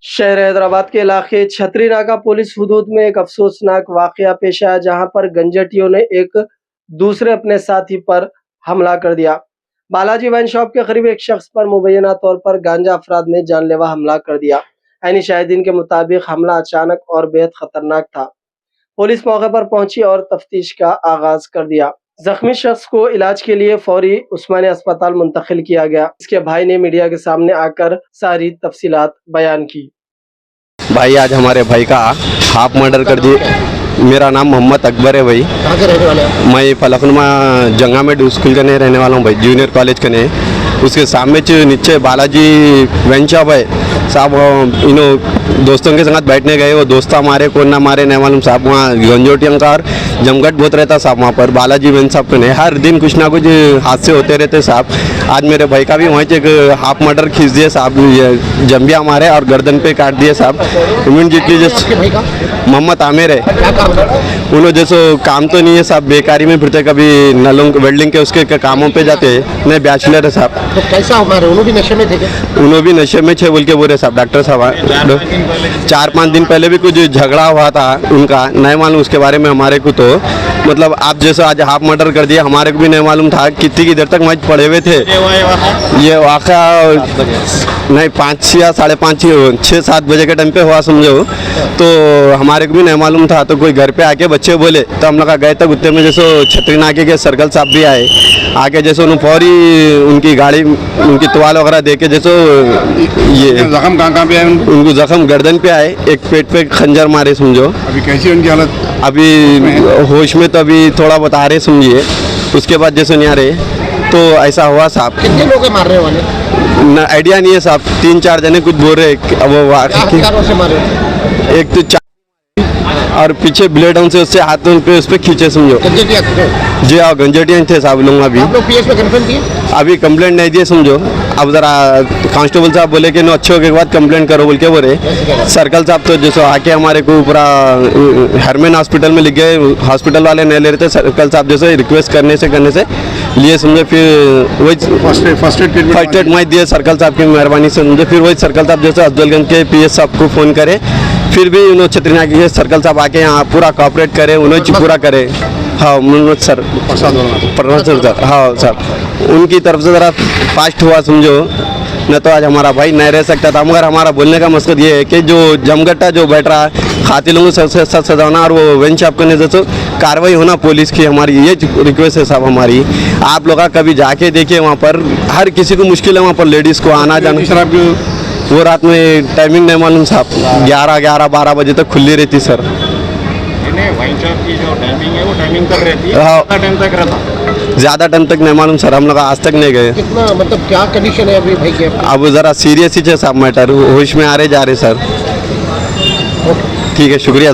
शहर हैदराबाद के इलाके छतरी नाका पुलिस हुदूद में एक अफसोसनाक वाकया पेश आया, जहां पर गंजटियों ने एक दूसरे अपने साथी पर हमला कर दिया। बालाजी वाइन शॉप के करीब एक शख्स पर मुबैना तौर पर गांजा अफराद ने जानलेवा हमला कर दिया। ऐनी शाहिदीन के मुताबिक हमला अचानक और बेहद खतरनाक था। पुलिस मौके पर पहुंची और तफ्तीश का आगाज कर दिया। जख्मी शख्स को इलाज के लिए फौरी उस्मानिया अस्पताल मुंतकिल किया गया। इसके भाई ने मीडिया के सामने आकर सारी तफसीलात बयान की। भाई आज हमारे भाई का हाफ मर्डर कर दिए। मेरा नाम मोहम्मद अकबर है भाई। कहाँ के रहने वाले हैं? मैं फलकनुमा जंगा में स्कूल का नहीं रहने वाला हूँ भाई, जूनियर कॉलेज का नहीं। उसके सामने नीचे बालाजी वाइन शॉप है साहब। इन्हों दोस्तों के साथ बैठने गए, वो दोस्त मारे कौन ना मारे नहीं मालूम साहब। वहाँ गंजोटियों का और जमघट बहुत रहता साहब वहाँ पर बालाजी वाइन शॉप पे नहीं। हर दिन कुछ ना कुछ हादसे होते रहते साहब। आज मेरे भाई का भी वहीं से एक हाफ मर्डर खींच दिए साहब, जम्बिया मारे और गर्दन पे काट दिए साहब। इमीडिएटली जैसे मोहम्मद आमिर है, उन्होंने जैसे काम तो नहीं है साहब, बेकारी में फिरते, कभी नलों वेल्डिंग के उसके कामों पे जाते नहीं, बैचलर है साहब। तो कैसा हमारे उन्होंने भी नशे में थे? उन्होंने भी नशे में छे बोल के बोले साहब डॉक्टर साहब। 4-5 दिन पहले भी कुछ झगड़ा हुआ था उनका, नहीं मालूम उसके बारे में हमारे को। तो मतलब आप जैसे आज हाफ मर्डर कर दिया, हमारे को भी नहीं मालूम था कितनी की देर तक मैच पड़े हुए थे। ये वाक़या नहीं 5 या 5:30 6-7 बजे के टाइम पे हुआ समझो। तो हमारे को भी नहीं मालूम था। तो कोई घर पे आके बच्चे बोले तो हम लोग गए तक उतने में जैसे छतरी नाके के सर्कल साहब भी आए। आके जैसे उन्होंने फौरी उनकी गाड़ी उनकी तुवाल वगैरह दे के जैसे ये जख्म कहाँ पे है? उनको जख्म गर्दन पे आए, एक पेट पे खंजर मारे समझो। अभी कैसी है उनकी हालत? अभी होश में तो अभी थोड़ा बता रहे समझिए। उसके बाद जैसे नहीं आ रहे तो ऐसा हुआ साहब। कितने लोग मारने वाले? ना आइडिया नहीं है साहब, 3-4 जने कुछ बोल रहे हथियारों से मारे? एक तो और पीछे ब्लेड से उससे हाथों पे उस पर खींचे समझो। जी हाँ गंजटियाँ थे साहब लोग। अभी आप लोग पीएस में कंप्लेंट किए? अभी कंप्लेंट नहीं दिए समझो। अब ज़रा कांस्टेबल साहब बोले कि नो अच्छे होने के बाद कंप्लेंट करो बोल के बोले। सर्कल साहब तो जैसे आके हमारे को पूरा हरमेन हॉस्पिटल में लिख गए, हॉस्पिटल वाले नहीं ले रहे थे। सर्कल साहब जैसे रिक्वेस्ट करने से लिए समझे, फिर वही फर्स्ट एड मैं दिए सर्कल साहब की मेहरबानी से समझे। फिर वही सर्कल साहब जैसे अफजलगंज के पीएस साहब को फ़ोन करे, फिर भी उन्होंने छतरी नाके के सर्कल साहब आके यहाँ पूरा कॉपरेट करे, उन्होंने पूरा करे। हाँ मनोज सर प्रसाद सर, हाँ सर उनकी तरफ से ज़रा फास्ट हुआ समझो, न तो आज हमारा भाई नहीं रह सकता था। मगर हमारा बोलने का मकसद ये है कि जो जमघटा जो बैठ रहा है खातिलों को सबसे सख्त सजाना और वो वेन शॉप करने से तो कार्रवाई होना पुलिस की, हमारी ये रिक्वेस्ट है साहब हमारी। आप लोग कभी जाके देखिए वहाँ पर हर किसी को मुश्किल है वहाँ पर लेडीज़ को आना जाना। वो रात में टाइमिंग नहीं मालूम साहब, 11-12 बजे तक खुली रहती सर। वाइन शॉप की जो टाइमिंग है वो टाइमिंग तक रहती है? हाँ टाइम तक रहता? ज़्यादा टाइम तक नहीं मालूम सर, हम लोग आज तक नहीं गए। कितना मतलब क्या कंडीशन है अभी भाई के? अब ज़रा सीरियस ही है साहब मैटर, होश में आ रहे जा रहे सर। ठीक है शुक्रिया।